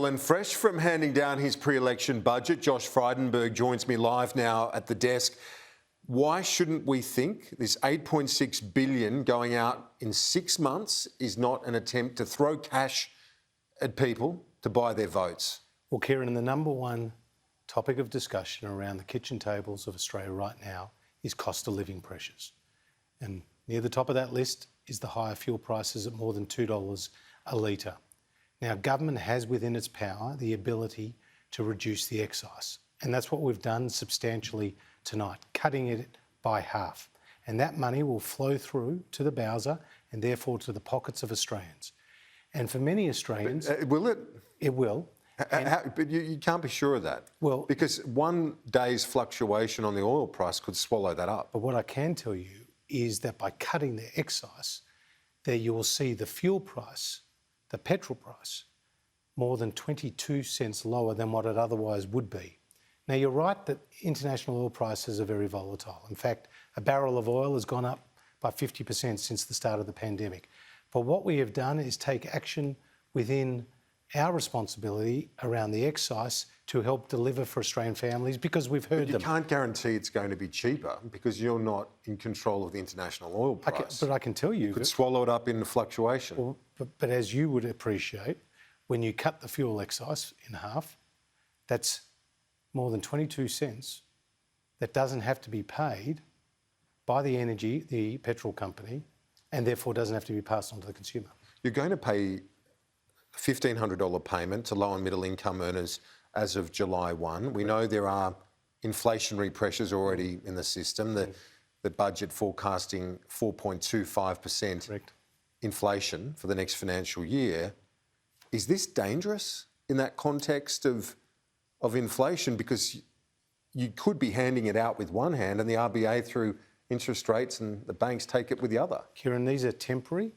And fresh from handing down his pre-election budget, Josh Frydenberg joins me live now at the desk. Why shouldn't we think this $8.6 billion going out in 6 months is not an attempt to throw cash at people to buy their votes? Well, Kieran, the number one topic of discussion around the kitchen tables of Australia right now is cost of living pressures. And near the top of that list is the higher fuel prices at more than $2 a litre. Now, government has within its power the ability to reduce the excise. And that's what we've done substantially tonight, cutting it by half. And that money will flow through to the Bowser and therefore to the pockets of Australians. And for many Australians... will it? It will. But you can't be sure of that. Well, because one day's fluctuation on the oil price could swallow that up. But what I can tell you is that by cutting the excise, there you will see the fuel price, the petrol price, more than 22 cents lower than what it otherwise would be. Now, you're right that international oil prices are very volatile. In fact, a barrel of oil has gone up by 50% since the start of the pandemic. But what we have done is take action within our responsibility around the excise to help deliver for Australian families because we've heard them. You can't guarantee it's going to be cheaper because you're not in control of the international oil price. But I can tell you... You could swallow it up in the fluctuation. Well, but as you would appreciate, when you cut the fuel excise in half, that's more than 22 cents that doesn't have to be paid by the petrol company, and therefore doesn't have to be passed on to the consumer. You're going to pay a $1,500 payment to low and middle income earners as of July 1. We know there are inflationary pressures already in the system. The budget forecasting 4.25% inflation for the next financial year. Is this dangerous in that context of inflation? Because you could be handing it out with one hand and the RBA through interest rates and the banks take it with the other. Kieran, these are temporary,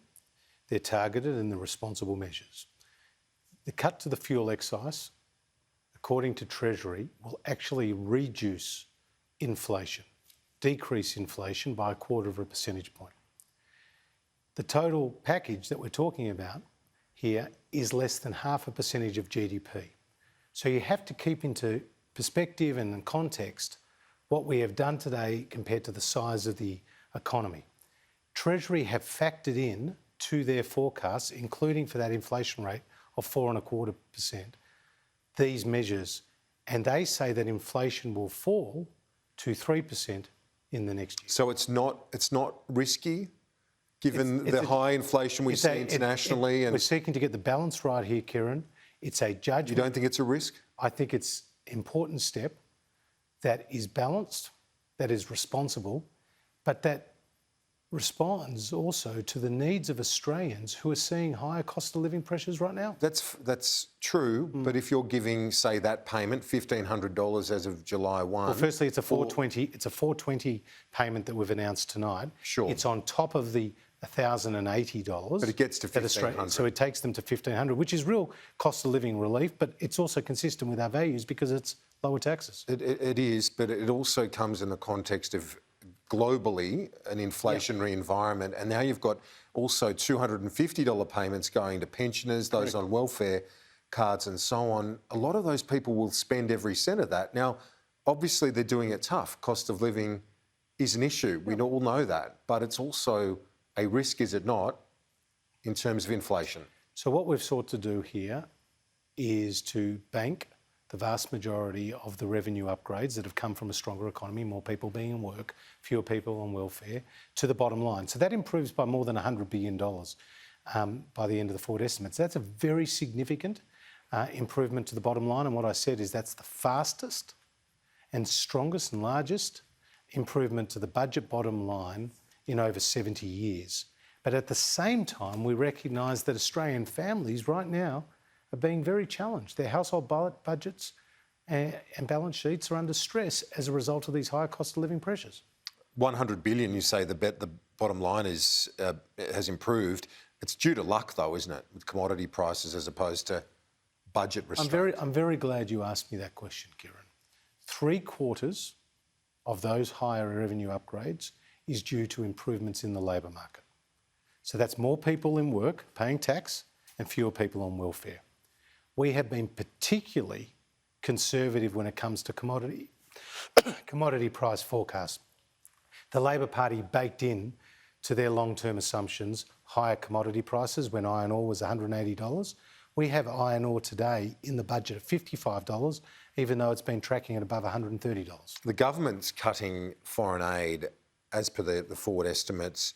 they're targeted and they're responsible measures. The cut to the fuel excise, according to Treasury, will actually reduce inflation, decrease inflation by 1/4 percentage point. The total package that we're talking about here is less than 0.5% of GDP. So you have to keep into perspective and in context what we have done today compared to the size of the economy. Treasury have factored in to their forecasts, including for that inflation rate of 4.25%, these measures, and they say that inflation will fall to 3% in the next year. So it's not risky, given the high inflation we see internationally. We're seeking to get the balance right here, Kieran. It's a judgment. You don't think it's a risk? I think it's an important step that is balanced, that is responsible, but that responds also to the needs of Australians who are seeing higher cost of living pressures right now. That's true, but if you're giving, say, that payment, $1,500 as of July 1... Well, firstly, it's a $420 payment that we've announced tonight. Sure. It's on top of the $1,080. But it gets to $1,500. So it takes them to $1,500, which is real cost of living relief, but it's also consistent with our values because it's lower taxes. It is, but it also comes in the context of globally an inflationary environment, and now you've got also $250 payments going to pensioners, those on welfare cards and so on. A lot of those people will spend every cent of that. Now, obviously they're doing it tough. Cost of living is an issue. We all know that, but it's also a risk, is it not, in terms of inflation? So what we've sought to do here is to bank the vast majority of the revenue upgrades that have come from a stronger economy, more people being in work, fewer people on welfare, to the bottom line. So that improves by more than $100 billion by the end of the forward estimates. That's a very significant improvement to the bottom line. And what I said is that's the fastest and strongest and largest improvement to the budget bottom line in over 70 years. But at the same time, we recognise that Australian families right now are being very challenged. Their household budgets and balance sheets are under stress as a result of these higher cost of living pressures. $100 billion, you say the bottom line has improved. It's due to luck, though, isn't it, with commodity prices as opposed to budget restraint? I'm very glad you asked me that question, Kieran. 3/4 of those higher revenue upgrades is due to improvements in the labour market. So that's more people in work paying tax and fewer people on welfare. we have been particularly conservative when it comes to commodity price forecasts. The Labor Party baked in to their long-term assumptions higher commodity prices when iron ore was $180. We have iron ore today in the budget of $55, even though it's been tracking at above $130. The government's cutting foreign aid as per the forward estimates.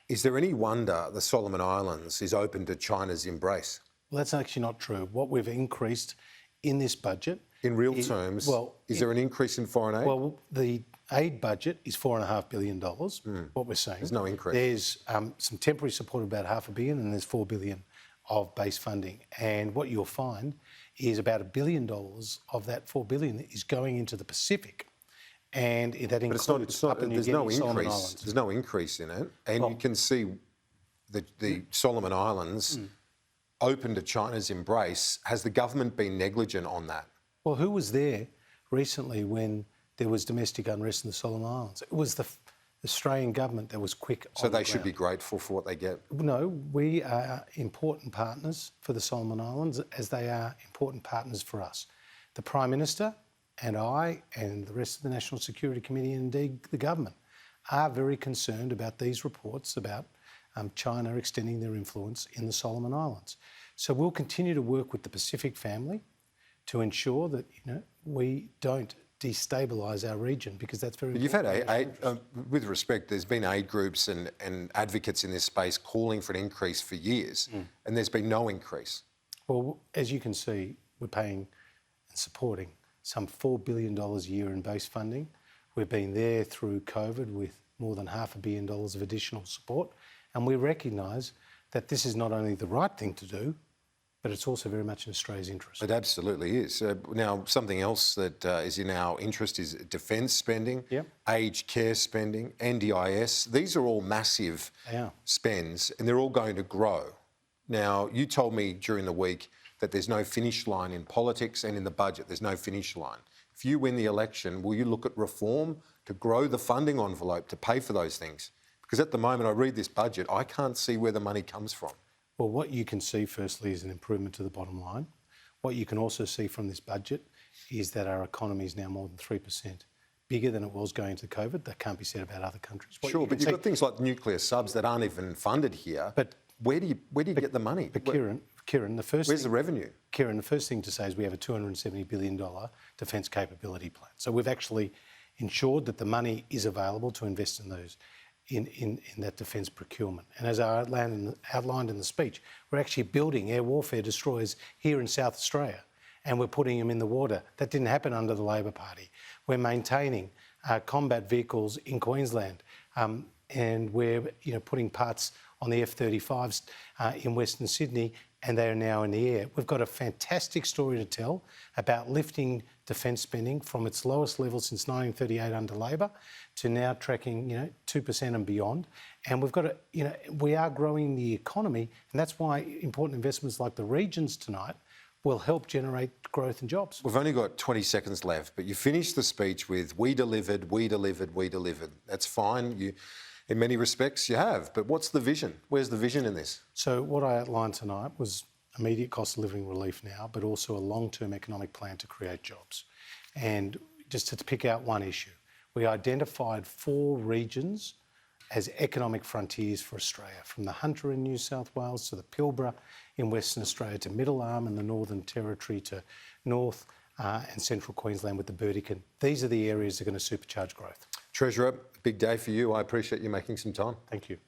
Is there any wonder the Solomon Islands is open to China's embrace? Well, that's actually not true. What we've increased in this budget... In real terms, is there an increase in foreign aid? Well, the aid budget is $4.5 billion, what we're saying. There's no increase. There's some temporary support of about $500 million and there's $4 billion of base funding. And what you'll find is about $1 billion of that $4 billion is going into the Pacific. And that includes Papua New Guinea, Solomon Islands. There's no increase in it. And you can see the Solomon Islands open to China's embrace. Has the government been negligent on that? Well, who was there recently when there was domestic unrest in the Solomon Islands? It was the Australian government that was quick on So the they should ground. be grateful for what they get? No, we are important partners for the Solomon Islands as they are important partners for us. The Prime Minister and I and the rest of the National Security Committee and indeed the government are very concerned about these reports about China extending their influence in the Solomon Islands. So we'll continue to work with the Pacific family to ensure that we don't destabilise our region, because that's very important. You've had aid, with respect, there's been aid groups and advocates in this space calling for an increase for years, and there's been no increase. Well, as you can see, we're paying and supporting some $4 billion a year in base funding. We've been there through COVID with more than $500 million of additional support, and we recognise that this is not only the right thing to do, but it's also very much in Australia's interest. It absolutely is. Now, something else that is in our interest is defence spending, aged care spending, NDIS. These are all massive spends, and they're all going to grow. Now, you told me during the week that there's no finish line in politics and in the budget. There's no finish line. If you win the election, will you look at reform to grow the funding envelope to pay for those things? Because at the moment, I read this budget, I can't see where the money comes from. Well, what you can see, firstly, is an improvement to the bottom line. What you can also see from this budget is that our economy is now more than 3% bigger than it was going into COVID. That can't be said about other countries. Sure, but you've got things like nuclear subs that aren't even funded here. But where do you get the money? But Kieran, the first where's the revenue? Kieran, the first thing to say is we have a $270 billion defence capability plan. So we've actually ensured that the money is available to invest in those. In that defence procurement. And as I outlined in the speech, we're actually building air warfare destroyers here in South Australia, and we're putting them in the water. That didn't happen under the Labor Party. We're maintaining combat vehicles in Queensland, and we're putting parts on the F-35s in Western Sydney, and they are now in the air. We've got a fantastic story to tell about lifting defence spending from its lowest level since 1938 under Labor to now tracking 2% and beyond. And we've got we are growing the economy, and that's why important investments like the regions tonight will help generate growth and jobs. We've only got 20 seconds left, but you finished the speech with "we delivered, we delivered, we delivered." That's fine. In many respects, you have. But what's the vision? Where's the vision in this? So what I outlined tonight was immediate cost of living relief now, but also a long-term economic plan to create jobs. And just to pick out one issue, we identified 4 regions as economic frontiers for Australia, from the Hunter in New South Wales to the Pilbara in Western Australia to Middle Arm in the Northern Territory to North and Central Queensland with the Burdekin. These are the areas that are going to supercharge growth. Treasurer, big day for you. I appreciate you making some time. Thank you.